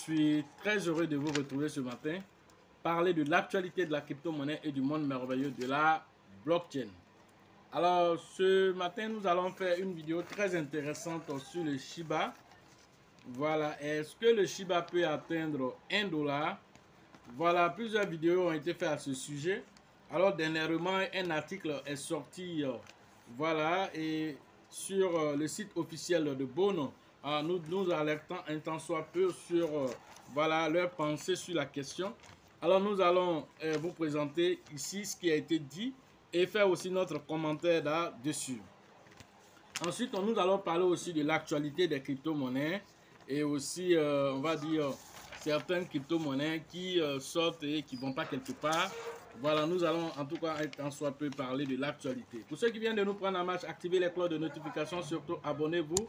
suis très heureux de vous retrouver ce matin, parler de l'actualité de la crypto-monnaie et du monde merveilleux de la blockchain. Alors, ce matin, nous allons faire une vidéo très intéressante sur le Shiba. Voilà, est-ce que le Shiba peut atteindre 1 dollar? Voilà, plusieurs vidéos ont été faites à ce sujet. Alors, dernièrement, un article est sorti, voilà, et sur le site officiel de Bono, nous alertons un tant soit peu sur, voilà, leur pensée sur la question. Alors, nous allons vous présenter ici ce qui a été dit et faire aussi notre commentaire là-dessus. Ensuite, nous allons parler aussi de l'actualité des crypto-monnaies et aussi, on va dire, certaines crypto-monnaies qui sortent et qui ne vont pas quelque part. Voilà, nous allons en tout cas un soit peu parler de l'actualité. Pour ceux qui viennent de nous prendre en marche, activez les cloches de notification, surtout abonnez-vous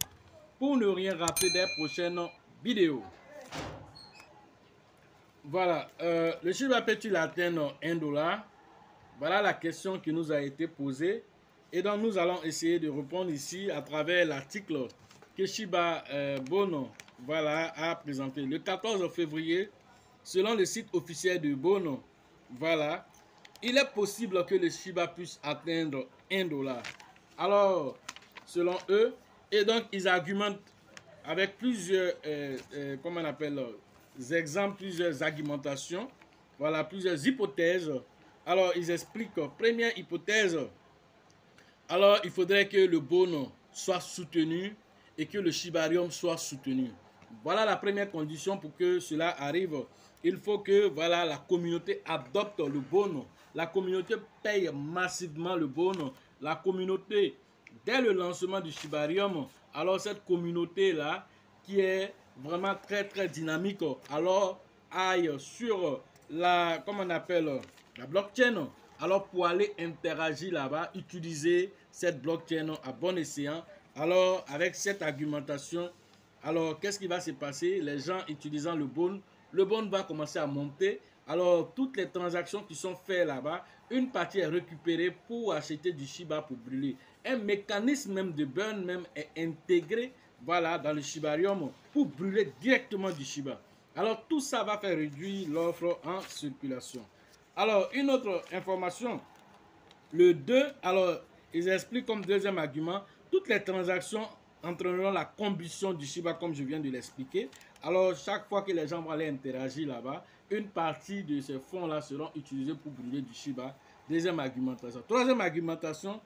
pour ne rien rater des prochaines vidéos. Voilà, le Shiba peut-il atteindre 1 dollar? Voilà la question qui nous a été posée. Et donc nous allons essayer de répondre ici à travers l'article que Shiba Bono voilà, a présenté le 14 février. Selon le site officiel de Bono, voilà, il est possible que le Shiba puisse atteindre 1 dollar. Alors, selon eux, et donc ils argumentent avec plusieurs, comment on appelle, exemples, plusieurs argumentations, voilà, plusieurs hypothèses. Alors, ils expliquent, première hypothèse, alors il faudrait que le Bono soit soutenu et que le Shibarium soit soutenu. Voilà la première condition pour que cela arrive. Il faut que voilà, la communauté adopte le Bono. La communauté paye massivement le Bono. La communauté, dès le lancement du Shibarium, alors cette communauté-là, qui est vraiment très dynamique, alors aille sur la, comment on appelle, la blockchain. Alors pour aller interagir là-bas, utiliser cette blockchain à bon escient. Alors avec cette argumentation, alors qu'est-ce qui va se passer? Les gens utilisant le bon va commencer à monter. Alors toutes les transactions qui sont faites là-bas, une partie est récupérée pour acheter du Shiba pour brûler. Un mécanisme même de burn même est intégré, voilà, dans le Shibarium pour brûler directement du Shiba. Alors tout ça va faire réduire l'offre en circulation. Alors, une autre information, le 2, alors, ils expliquent comme deuxième argument, toutes les transactions entraîneront la combustion du Shiba, comme je viens de l'expliquer. Alors, chaque fois que les gens vont aller interagir là-bas, une partie de ces fonds-là seront utilisés pour brûler du Shiba. Deuxième argumentation. Troisième argumentation,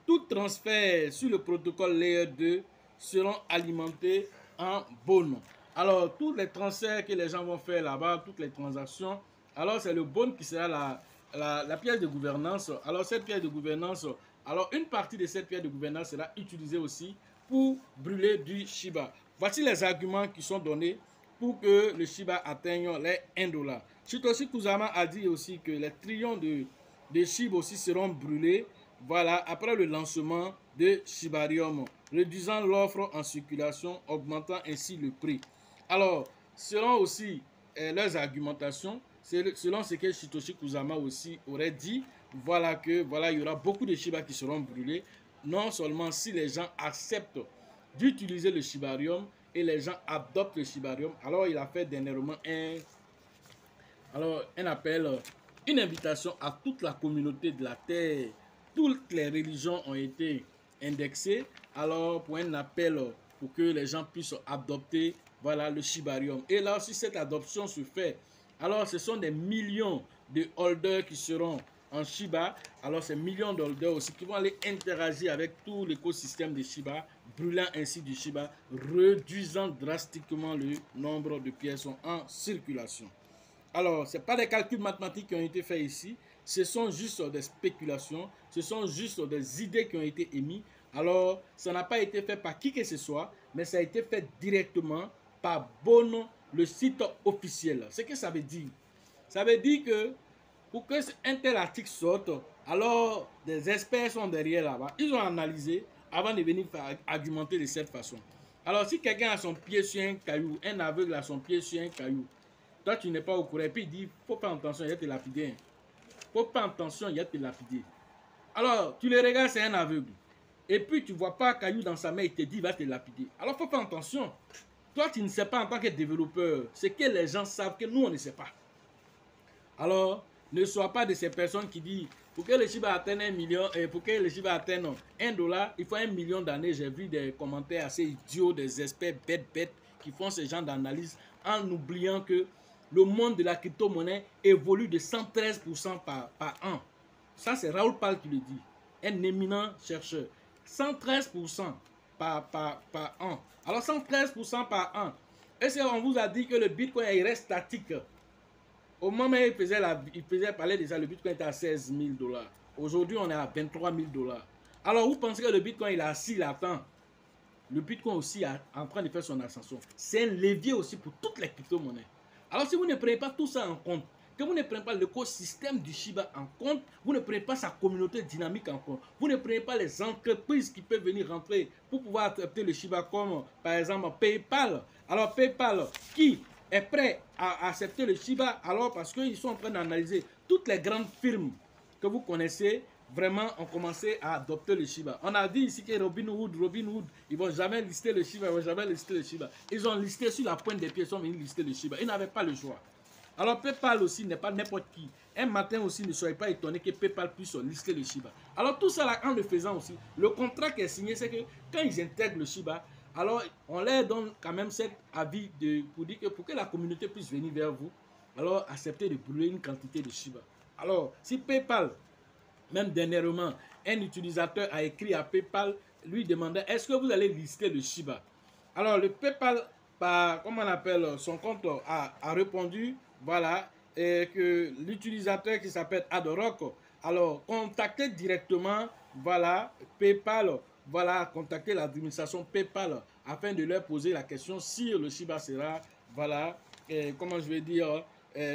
tout transfert sur le protocole Layer 2 seront alimentés en Bono. Alors, tous les transferts que les gens vont faire là-bas, toutes les transactions, alors c'est le Bono qui sera la pièce de gouvernance. Alors cette pièce de gouvernance, alors une partie de cette pièce de gouvernance sera utilisée aussi pour brûler du Shiba. Voici les arguments qui sont donnés pour que le Shiba atteigne les 1 dollar. Satoshi Kusama a dit aussi que les trillions de Shiba aussi seront brûlés, voilà, après le lancement de Shibarium, réduisant l'offre en circulation, augmentant ainsi le prix. Alors, selon aussi leurs argumentations, selon ce que Satoshi Kusama aussi aurait dit, voilà que voilà, il y aura beaucoup de Shiba qui seront brûlés, non seulement si les gens acceptent d'utiliser le Shibarium et les gens adoptent le Shibarium. Alors, il a fait dernièrement un appel, une invitation à toute la communauté de la Terre. Toutes les religions ont été indexées. Alors, pour un appel pour que les gens puissent adopter voilà, le Shibarium. Et là, si cette adoption se fait, alors ce sont des millions de holders qui seront en Shiba. Alors, ces millions de holders aussi qui vont aller interagir avec tout l'écosystème de Shiba, brûlant ainsi du Shiba, réduisant drastiquement le nombre de pièces en circulation. Alors, ce n'est pas des calculs mathématiques qui ont été faits ici, ce sont juste des spéculations, ce sont juste des idées qui ont été émises. Alors, ça n'a pas été fait par qui que ce soit, mais ça a été fait directement par Bono, le site officiel. Ce que ça veut dire? Ça veut dire que pour que un tel article sorte, alors des experts sont derrière là-bas. Ils ont analysé avant de venir argumenter de cette façon. Alors, si quelqu'un a son pied sur un caillou, un aveugle a son pied sur un caillou, toi, tu n'es pas au courant. Et puis, il dit, faut pas attention, il va te lapider. Faut pas attention, il va te lapider. Alors, tu le regardes, c'est un aveugle. Et puis, tu vois pas un caillou dans sa main, il te dit, il va te lapider. Alors, faut faire attention. toi, tu ne sais pas en tant que développeur ce que les gens savent que nous, on ne sait pas. Alors, ne sois pas de ces personnes qui disent, pour que le Shiba atteigne 1 million, pour que le Shiba atteigne $1, il faut 1 million d'années. J'ai vu des commentaires assez idiots, des experts bêtes qui font ce genre d'analyse en oubliant que le monde de la crypto-monnaie évolue de 113% par an. Ça, c'est Raoul Pal qui le dit, un éminent chercheur. 113% par an. Alors, 113% par an. Est-ce qu'on vous a dit que le Bitcoin il reste statique? Au moment où il faisait parler de ça, le Bitcoin était à 16 000 $. Aujourd'hui, on est à 23 000 $. Alors, vous pensez que le Bitcoin, il est assis là-dedans? Le Bitcoin aussi est en train de faire son ascension. C'est un levier aussi pour toutes les crypto-monnaies. Alors, si vous ne prenez pas tout ça en compte, que vous ne prenez pas l'écosystème du Shiba en compte, vous ne prenez pas sa communauté dynamique en compte, vous ne prenez pas les entreprises qui peuvent venir rentrer pour pouvoir accepter le Shiba comme par exemple PayPal. Alors PayPal qui est prêt à accepter le Shiba alors parce qu'ils sont en train d'analyser toutes les grandes firmes que vous connaissez vraiment ont commencé à adopter le Shiba. On a dit ici que Robinhood, ils vont jamais lister le Shiba, Ils ont listé sur la pointe des pieds, ils sont venus lister le Shiba. Ils n'avaient pas le choix. Alors PayPal aussi n'est pas n'importe qui. Un matin aussi, ne soyez pas étonnés que PayPal puisse lister le Shiba. Alors tout ça là, en le faisant aussi, le contrat qui est signé, c'est que quand ils intègrent le Shiba, alors on leur donne quand même cet avis pour dire que pour que la communauté puisse venir vers vous, alors acceptez de brûler une quantité de Shiba. Alors si PayPal, même dernièrement, un utilisateur a écrit à PayPal, lui demandant est-ce que vous allez lister le Shiba? Alors le PayPal, par, comment on appelle, son compte a répondu, voilà, et que l'utilisateur qui s'appelle Adorock, alors contactez directement, voilà, PayPal, voilà, contactez l'administration PayPal afin de leur poser la question si le Shiba sera, voilà, comment je vais dire,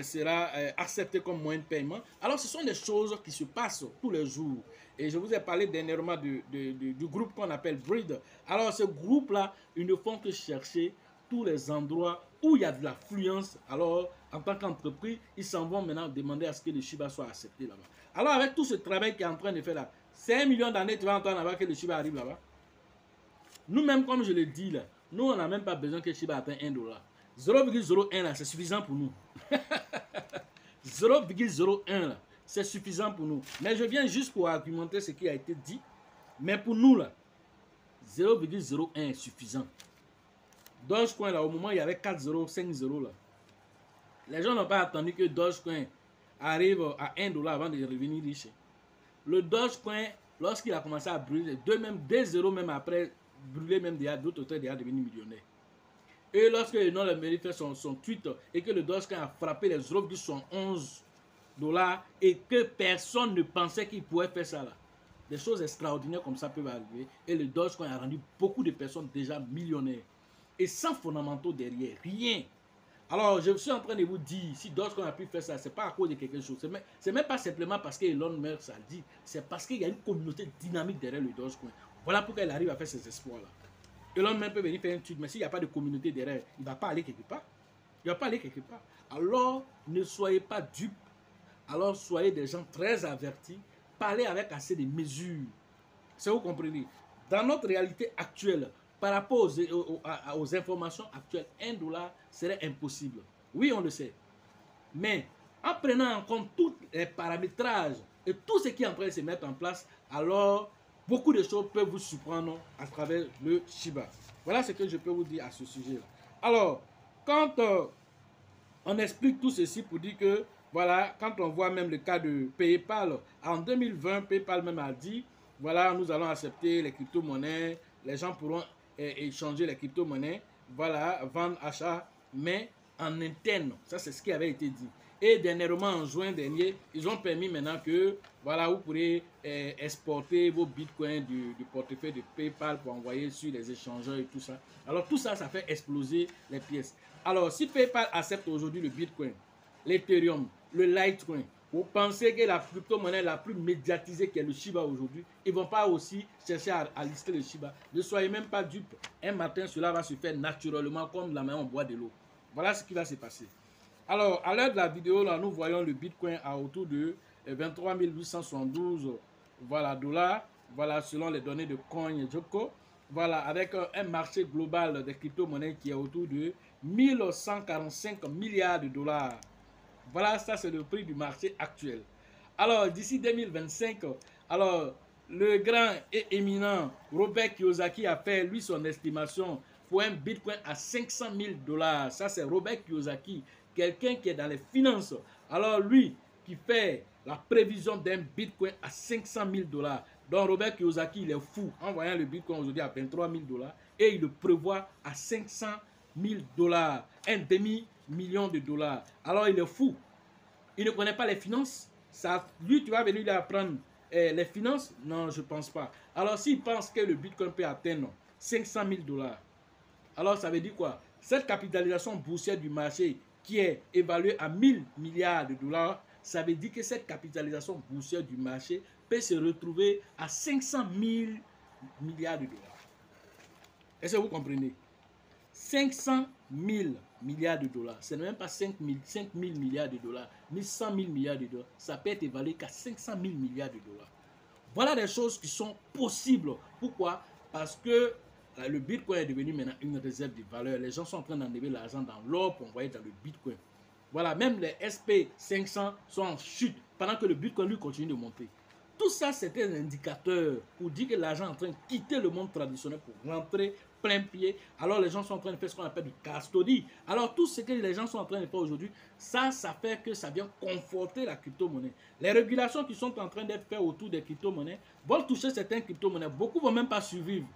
sera accepté comme moyen de paiement. Alors ce sont des choses qui se passent tous les jours. Et je vous ai parlé dernièrement du groupe qu'on appelle Breed. Alors ce groupe-là, ils ne font que chercher tous les endroits où il y a de l'affluence. Alors en tant qu'entreprise, ils s'en vont maintenant demander à ce que le Shiba soit accepté là-bas. Alors avec tout ce travail qui est en train de faire là, c'est 1 million d'années, tu vas entendre avant que le Shiba arrive là-bas. Nous-mêmes, comme je le dis là, nous on n'a même pas besoin que le Shiba atteigne $1. 0,01 là, c'est suffisant pour nous. 0,01 là, c'est suffisant pour nous. Mais je viens juste pour argumenter ce qui a été dit. Mais pour nous là, 0,01 est suffisant. Dogecoin là, au moment où il y avait 4 0, 5 0 là, les gens n'ont pas attendu que Dogecoin arrive à $1 avant de revenir riche. Le Dogecoin, lorsqu'il a commencé à brûler, 2 0 même après, brûler même déjà, d'autres auteurs déjà devenus millionnaires. Et lorsque Elon Musk fait son tweet et que le Dogecoin a frappé les 0,11 $ et que personne ne pensait qu'il pouvait faire ça là. Des choses extraordinaires comme ça peuvent arriver et le Dogecoin a rendu beaucoup de personnes déjà millionnaires. Et sans fondamentaux derrière, rien. Alors je suis en train de vous dire, si Dogecoin a pu faire ça, c'est pas à cause de quelque chose. C'est même pas simplement parce que Elon Musk a dit, c'est parce qu'il y a une communauté dynamique derrière le Dogecoin. Voilà pourquoi il arrive à faire ces exploits là. Elon Musk peut venir faire un truc, mais s'il n'y a pas de communauté derrière, il ne va pas aller quelque part. Il ne va pas aller quelque part. Alors, ne soyez pas dupes. Alors, soyez des gens très avertis. Parlez avec assez de mesures. C'est vous comprenez. Dans notre réalité actuelle, par rapport aux informations actuelles, $1 serait impossible. Oui, on le sait. Mais en prenant en compte tous les paramétrages et tout ce qui est en train de se mettre en place, alors beaucoup de choses peuvent vous surprendre à travers le Shiba. Voilà ce que je peux vous dire à ce sujet-là. Alors, quand on explique tout ceci pour dire que, voilà, quand on voit même le cas de PayPal, en 2020, PayPal même a dit, voilà, nous allons accepter les crypto-monnaies, les gens pourront échanger les crypto-monnaies, voilà, vendre, achat, mais en interne. Ça, c'est ce qui avait été dit. Et dernièrement, en juin dernier, ils ont permis maintenant que, voilà, vous pourrez exporter vos bitcoins du portefeuille de PayPal pour envoyer sur les échangeurs et tout ça. Alors, tout ça, ça fait exploser les pièces. Alors, si PayPal accepte aujourd'hui le bitcoin, l'Ethereum, le Litecoin, vous pensez que la crypto-monnaie la plus médiatisée qui est le Shiba aujourd'hui, ils ne vont pas aussi chercher à lister le Shiba. Ne soyez même pas dupes. Un matin, cela va se faire naturellement comme la main on boit de l'eau. Voilà ce qui va se passer. Alors, à l'heure de la vidéo, là, nous voyons le Bitcoin à autour de 23 872 voilà, $. Voilà, selon les données de CoinGecko. Voilà, avec un marché global des crypto-monnaies qui est autour de 1145 milliards de dollars. Voilà, ça c'est le prix du marché actuel. Alors, d'ici 2025, alors, le grand et éminent Robert Kiyosaki a fait, lui, son estimation pour un Bitcoin à 500 000 dollars. Ça, c'est Robert Kiyosaki, quelqu'un qui est dans les finances. Alors, lui, qui fait la prévision d'un Bitcoin à 500 000 dollars. Donc, Robert Kiyosaki, il est fou en voyant le Bitcoin aujourd'hui à 23 000 dollars et il le prévoit à 500 000 dollars, un demi-million de dollars. Alors, il est fou. Il ne connaît pas les finances. Ça, lui, tu vas venir lui apprendre les finances? Non, je ne pense pas. Alors, s'il pense que le Bitcoin peut atteindre 500 000 dollars, alors ça veut dire quoi? Cette capitalisation boursière du marché qui est évaluée à 1000 milliards de dollars, ça veut dire que cette capitalisation boursière du marché peut se retrouver à 500 000 milliards de dollars. Est-ce que vous comprenez? 500 000 milliards de dollars, ce n'est même pas 5 000 milliards de dollars, ni 100 000 milliards de dollars, ça peut être évalué qu'à 500 000 milliards de dollars. Voilà des choses qui sont possibles. Pourquoi? Parce que le Bitcoin est devenu maintenant une réserve de valeur. Les gens sont en train d'enlever l'argent dans l'or pour envoyer dans le Bitcoin. Voilà, même les SP500 sont en chute pendant que le Bitcoin lui continue de monter. Tout ça, c'était un indicateur pour dire que l'argent est en train de quitter le monde traditionnel pour rentrer plein pied. Alors, les gens sont en train de faire ce qu'on appelle du custody. Alors, tout ce que les gens sont en train de faire aujourd'hui, ça fait que ça vient conforter la crypto-monnaie. Les régulations qui sont en train d'être faites autour des crypto-monnaies vont toucher certaines crypto-monnaies. Beaucoup ne vont même pas survivre.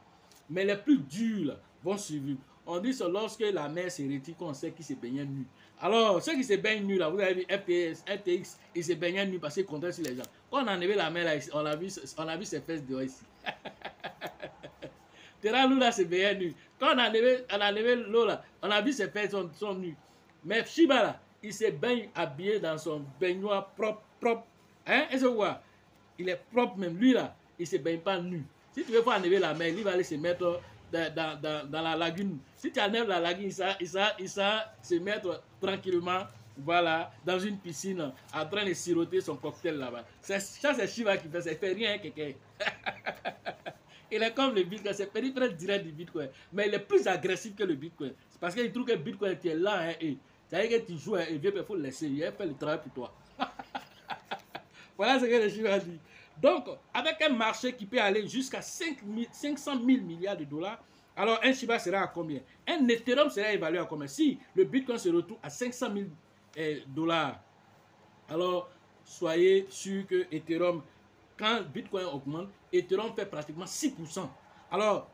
Mais les plus durs là, vont survivre. On dit que lorsque la mer se retire, qu'on sait qu'il se baignait nu. Alors, ceux qui se baignent nu, là, vous avez vu FTX, ils se baignaient nu parce qu'ils comptaient sur les gens. Quand on a enlevé la mer, là, on a vu ses fesses dehors ici. Terralou, là, se baignait nu. Quand on a enlevé l'eau, là, on a vu ses fesses sont nues. Mais Shiba, là, il se baigne habillé dans son baignoire propre. Hein? Est-ce que vous voyez? Il est propre même. Lui, là, il ne se baigne pas nu. Si tu veux pas enlever la mer, il va aller se mettre dans la lagune. Si tu enlèves la lagune, il va se mettre tranquillement, voilà, dans une piscine, en train de siroter son cocktail là-bas. Ça, c'est Shiba qui fait ça. Il fait rien, quelqu'un. Il est comme le Bitcoin, c'est très direct du Bitcoin. Mais il est plus agressif que le Bitcoin. C'est parce qu'il trouve que le Bitcoin, tu es là, hein, et c'est-à-dire que tu joues, et il faut le laisser. Il fait le travail pour toi. Voilà ce que le Shiba dit. Donc, avec un marché qui peut aller jusqu'à 500 000 milliards de dollars, alors un Shiba sera à combien? Un Ethereum sera évalué à combien? Si le Bitcoin se retrouve à 500 000 dollars, alors soyez sûr que Ethereum, quand Bitcoin augmente, Ethereum fait pratiquement 6%. Alors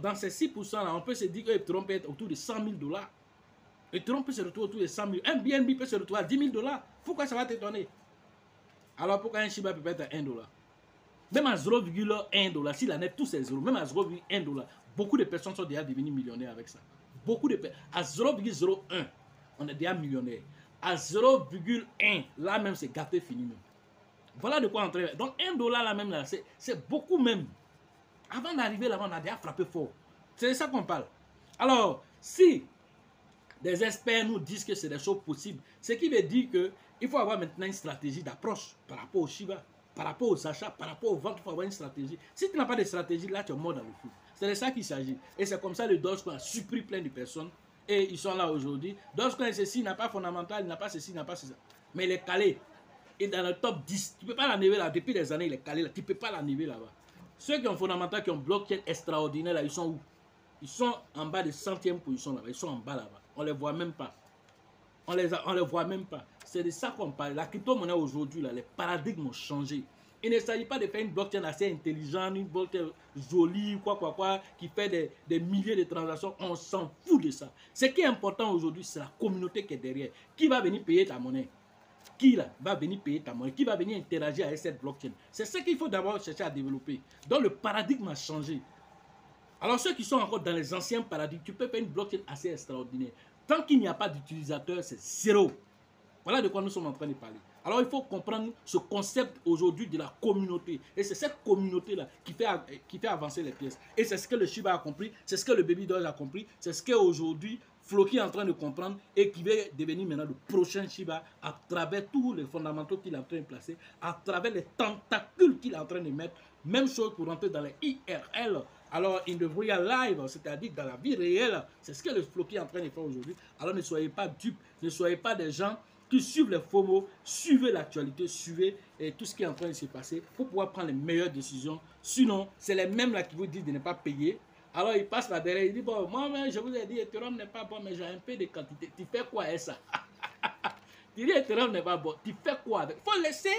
dans ces 6% là, on peut se dire que Ethereum peut être autour de 100 000 dollars. Ethereum peut se retrouver autour de 100 000. Un BNB peut se retrouver à 10 000 dollars. Pourquoi ça va t'étonner? Alors pourquoi un Shiba peut être à 1 dollar? Même à 0,1 dollar, s'il en est tous ces zéros, même à 0,1 dollar, beaucoup de personnes sont déjà devenues millionnaires avec ça. Beaucoup de personnes. À 0,01, on est déjà millionnaire. À 0,1, là même, c'est gâté fini même. Voilà de quoi on travaille. Donc 1 dollar là même, là, c'est beaucoup même. Avant d'arriver là-bas, on a déjà frappé fort. C'est de ça qu'on parle. Alors, si des experts nous disent que c'est des choses possibles, ce qui veut dire qu'il faut avoir maintenant une stratégie d'approche par rapport au Shiba, par rapport aux achats, par rapport aux ventes. Il faut avoir une stratégie. Si tu n'as pas de stratégie, là tu es mort dans le fou. C'est de ça qu'il s'agit. Et c'est comme ça le Dogecoin a surpris plein de personnes. Et ils sont là aujourd'hui. Dogecoin, ceci n'a pas fondamental, il n'a pas ceci, il n'a pas ceci. Mais il est calé. Et dans le top 10, tu ne peux pas l'enlever là. Depuis des années, il est calé là. Tu ne peux pas l'enlever là-bas. Ceux qui ont fondamental, qui ont blockchain extraordinaire là, ils sont où? Ils sont en bas de 100e position là-bas. Ils sont en bas là-bas. On ne les voit même pas. On les voit même pas. C'est de ça qu'on parle. La crypto-monnaie aujourd'hui, les paradigmes ont changé. Il ne s'agit pas de faire une blockchain assez intelligente, une blockchain jolie, qui fait des milliers de transactions. On s'en fout de ça. Ce qui est important aujourd'hui, c'est la communauté qui est derrière. Qui va venir payer ta monnaie? Qui là, va venir payer ta monnaie? Qui va venir interagir avec cette blockchain? C'est ce qu'il faut d'abord chercher à développer. Donc le paradigme a changé. Alors ceux qui sont encore dans les anciens paradigmes, tu peux faire une blockchain assez extraordinaire. Tant qu'il n'y a pas d'utilisateur, c'est zéro. Voilà de quoi nous sommes en train de parler. Alors il faut comprendre ce concept aujourd'hui de la communauté. Et c'est cette communauté-là qui fait avancer les pièces. Et c'est ce que le Shiba a compris, c'est ce que le Baby Doge a compris, c'est ce qu'aujourd'hui Floki est en train de comprendre et qui va devenir maintenant le prochain Shiba à travers tous les fondamentaux qu'il est en train de placer, à travers les tentacules qu'il est en train de mettre. Même chose pour rentrer dans les IRL. Alors, in the real life, c'est-à-dire dans la vie réelle, c'est ce que le Floki est en train de faire aujourd'hui. Alors, ne soyez pas dupes, ne soyez pas des gens qui suivent les faux mots, suivez l'actualité, suivez tout ce qui est en train de se passer pour pouvoir prendre les meilleures décisions. Sinon, c'est les mêmes là qui vous disent de ne pas payer. Alors, ils passent là derrière, ils disent, bon, moi, je vous ai dit, Ethereum n'est pas bon, mais j'ai un peu de quantité. Tu fais quoi avec ça? Tu dis, Ethereum n'est pas bon, tu fais quoi avec? Il faut laisser,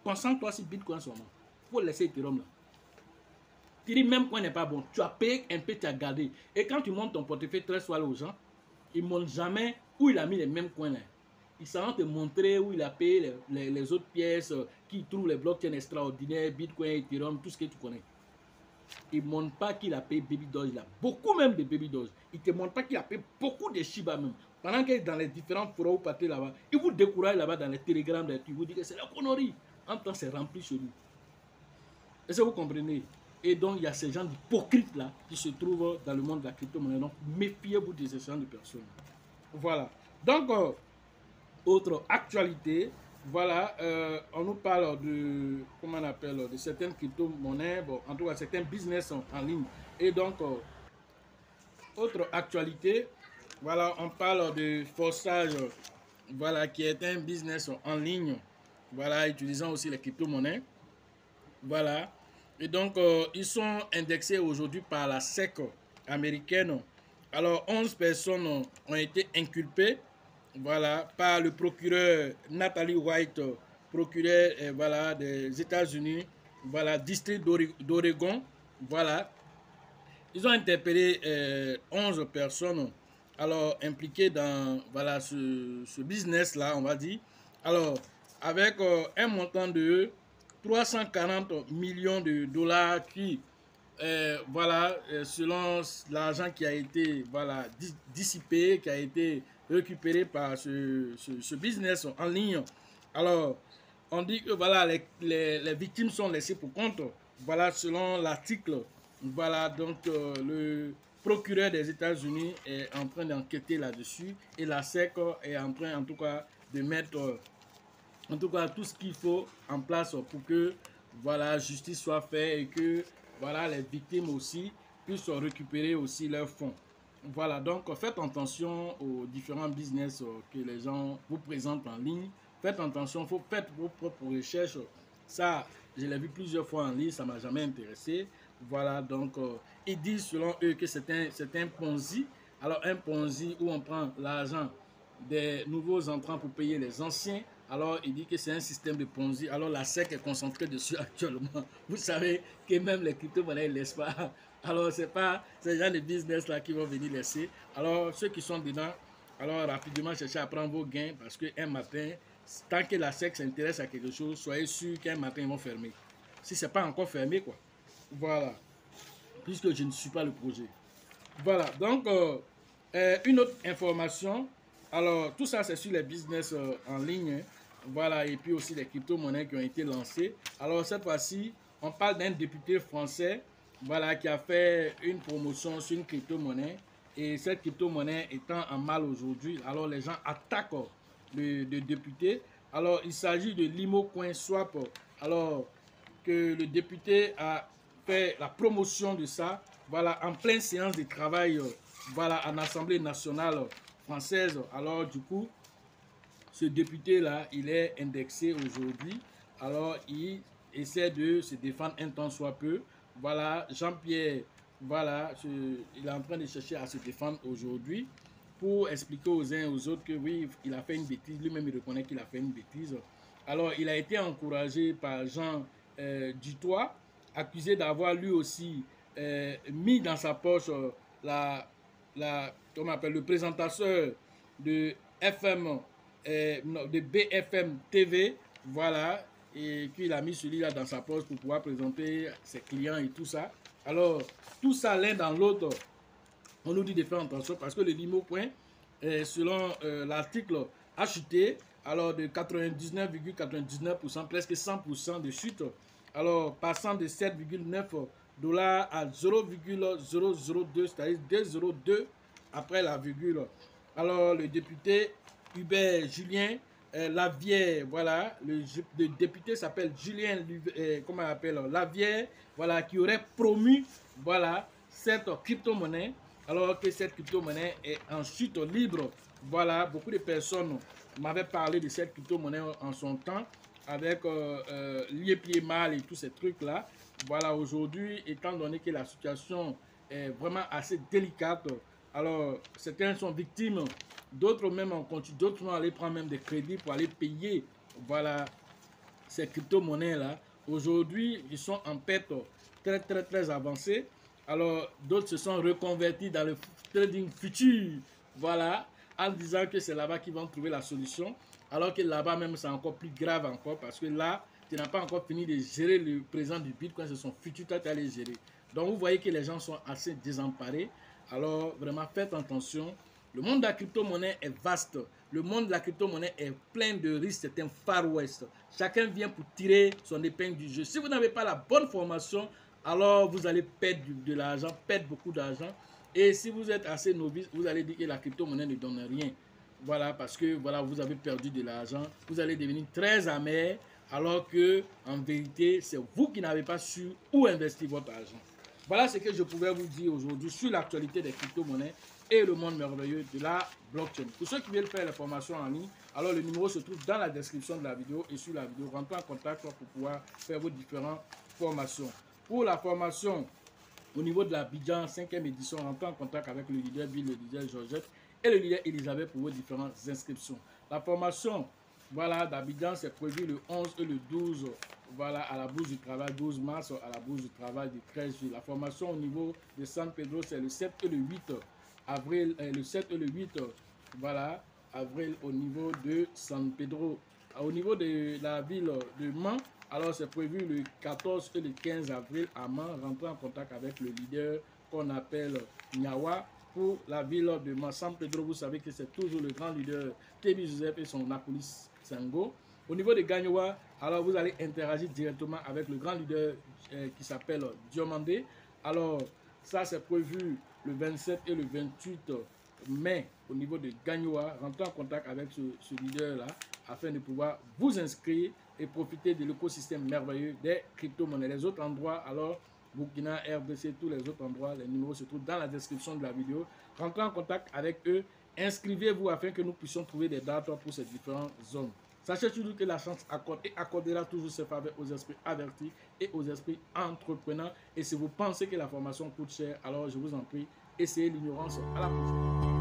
concentre-toi sur Bitcoin seulement. Il faut laisser Ethereum là. Tu dis même coin n'est pas bon. Tu as payé un peu, tu as gardé. Et quand tu montes ton portefeuille très souvent aux gens, ils ne montrent jamais où il a mis les mêmes coins là. Ils savent te montrer où il a payé les autres pièces, qui trouvent les blockchains extraordinaires, Bitcoin, Ethereum, tout ce que tu connais. Ils ne montrent pas qu'il a payé Baby Doge là. Beaucoup même de Baby Doge. Ils ne te montrent pas qu'il a payé beaucoup de Shiba même. Pendant que dans les différents forums où partez là-bas, ils vous découragent là-bas dans les télégrammes, ils vous disent que c'est la connerie. En temps, c'est rempli chez nous. Est-ce que vous comprenez? Et donc, il y a ces gens hypocrites là qui se trouvent dans le monde de la crypto-monnaie. Donc, méfiez-vous de ces gens de personnes. Voilà. Donc, autre actualité, voilà, on nous parle de, comment on appelle, de certaines crypto-monnaies, bon, en tout cas, certains business en ligne. Et donc, autre actualité, voilà, on parle de Forsage, voilà, qui est un business en ligne, voilà, utilisant aussi les crypto-monnaies. Voilà. Et donc, ils sont indexés aujourd'hui par la SEC américaine. Alors, 11 personnes ont été inculpées, voilà, par le procureur Natalie White, procureur voilà, des États-Unis, voilà, district d'Oregon, voilà. Ils ont interpellé 11 personnes, alors, impliquées dans, voilà, ce business-là, on va dire. Alors, avec un montant de 340 millions de dollars qui, voilà, selon l'argent qui a été, voilà, dissipé, qui a été récupéré par ce business en ligne. Alors, on dit que voilà, les victimes sont laissées pour compte. Voilà, selon l'article, voilà, donc le procureur des États-Unis est en train d'enquêter là-dessus et la SEC est en train, en tout cas, de mettre en tout cas tout ce qu'il faut en place pour que voilà, justice soit faite et que voilà, les victimes aussi puissent récupérer aussi leurs fonds. Voilà, donc faites attention aux différents business que les gens vous présentent en ligne. Faites attention, faites vos propres recherches. Ça, je l'ai vu plusieurs fois en ligne, ça ne m'a jamais intéressé. Voilà, donc ils disent selon eux que c'est un Ponzi. Alors un Ponzi où on prend l'argent des nouveaux entrants pour payer les anciens. Alors, il dit que c'est un système de Ponzi. Alors, la SEC est concentrée dessus actuellement. Vous savez que même les crypto-monnaies ne laissent pas. Alors, ce n'est pas ces gens de business-là qui vont venir laisser. Alors, ceux qui sont dedans, alors rapidement cherchez à prendre vos gains parce qu'un matin, tant que la SEC s'intéresse à quelque chose, soyez sûr qu'un matin, ils vont fermer. Si ce n'est pas encore fermé, quoi. Voilà. Puisque je ne suis pas le projet. Voilà. Donc, une autre information. Alors, tout ça, c'est sur les business en ligne. Voilà, et puis aussi les crypto-monnaies qui ont été lancées. Alors, cette fois-ci, on parle d'un député français, voilà, qui a fait une promotion sur une crypto-monnaie. Et cette crypto-monnaie étant en mal aujourd'hui, alors les gens attaquent le député. Alors, il s'agit de Limo Coin Swap. Alors, que le député a fait la promotion de ça, voilà, en pleine séance de travail, voilà, en Assemblée nationale française. Alors, du coup, ce député-là, il est indexé aujourd'hui. Alors, il essaie de se défendre un temps soit peu. Voilà, Jean-Pierre, voilà, il est en train de chercher à se défendre aujourd'hui pour expliquer aux uns et aux autres que oui, il a fait une bêtise. Lui-même, il reconnaît qu'il a fait une bêtise. Alors, il a été encouragé par Jean Dutoit, accusé d'avoir lui aussi mis dans sa poche comment on appelle, le présentateur de FM, de BFM TV, voilà, et qu'il a mis celui-là dans sa poche pour pouvoir présenter ses clients et tout ça. Alors, tout ça l'un dans l'autre, on nous dit de faire attention parce que le Limo Coin, selon l'article, a chuté alors de 99,99%, presque 100% de chute, alors passant de 7,9 dollars à 0,002, c'est-à-dire 2,02 après la virgule. Alors le député Hubert Julien Lavière, voilà, le député s'appelle Julien, comment on appelle, Lavière, voilà, qui aurait promu, voilà, cette crypto-monnaie, alors que cette crypto-monnaie est en chute libre. Voilà, beaucoup de personnes m'avaient parlé de cette crypto-monnaie en son temps, avec l'IEPI mal et tous ces trucs-là. Voilà, aujourd'hui, étant donné que la situation est vraiment assez délicate, alors certains sont victimes, d'autres même en continu, d'autres vont aller prendre même des crédits pour aller payer, voilà, ces crypto-monnaies-là. Aujourd'hui, ils sont en perte très avancée. Alors, d'autres se sont reconvertis dans le trading futur, voilà, en disant que c'est là-bas qu'ils vont trouver la solution. Alors que là-bas même, c'est encore plus grave encore, parce que là, tu n'as pas encore fini de gérer le présent du Bitcoin, c'est son futur, tu as les gérer. Donc, vous voyez que les gens sont assez désemparés. Alors, vraiment, faites attention. Le monde de la crypto-monnaie est vaste. Le monde de la crypto-monnaie est plein de risques. C'est un Far West. Chacun vient pour tirer son épingle du jeu. Si vous n'avez pas la bonne formation, alors vous allez perdre de l'argent, perdre beaucoup d'argent. Et si vous êtes assez novice, vous allez dire que la crypto-monnaie ne donne rien. Voilà, parce que voilà, vous avez perdu de l'argent. Vous allez devenir très amer, alors que en vérité, c'est vous qui n'avez pas su où investir votre argent. Voilà ce que je pouvais vous dire aujourd'hui sur l'actualité des crypto-monnaies et le monde merveilleux de la blockchain. Pour ceux qui veulent faire les formations en ligne, alors le numéro se trouve dans la description de la vidéo et sur la vidéo. Rentrez en contact pour pouvoir faire vos différentes formations. Pour la formation au niveau de la Abidjan 5e édition, rentrez en contact avec le leader Bill, le leader Georgette et le leader Elisabeth pour vos différentes inscriptions. La formation, voilà, d'Abidjan, c'est prévu le 11 et le 12, voilà, à la Bourse du Travail, 12 mars, à la Bourse du Travail du 13 juillet. La formation au niveau de San Pedro, c'est le 7 et le 8 avril, le 7 et le 8, voilà, avril au niveau de San Pedro. Au niveau de la ville de Mans, alors c'est prévu le 14 et le 15 avril à Mans. Rentrez en contact avec le leader qu'on appelle Nyawa pour la ville de Mans. San Pedro, vous savez que c'est toujours le grand leader Tebi Joseph et son Napolis Sango. Au niveau de Gagnoa, alors vous allez interagir directement avec le grand leader qui s'appelle Diomandé. Alors ça c'est prévu le 27 et le 28 mai au niveau de Gagnoa. Rentrez en contact avec ce leader-là afin de pouvoir vous inscrire et profiter de l'écosystème merveilleux des crypto-monnaies. Les autres endroits, alors Burkina, RDC, tous les autres endroits, les numéros se trouvent dans la description de la vidéo. Rentrez en contact avec eux, inscrivez-vous afin que nous puissions trouver des dates pour ces différentes zones. Sachez toujours que la chance accorde et accordera toujours ses faveurs aux esprits avertis et aux esprits entrepreneurs. Et si vous pensez que la formation coûte cher, alors je vous en prie, essayez l'ignorance. À la prochaine.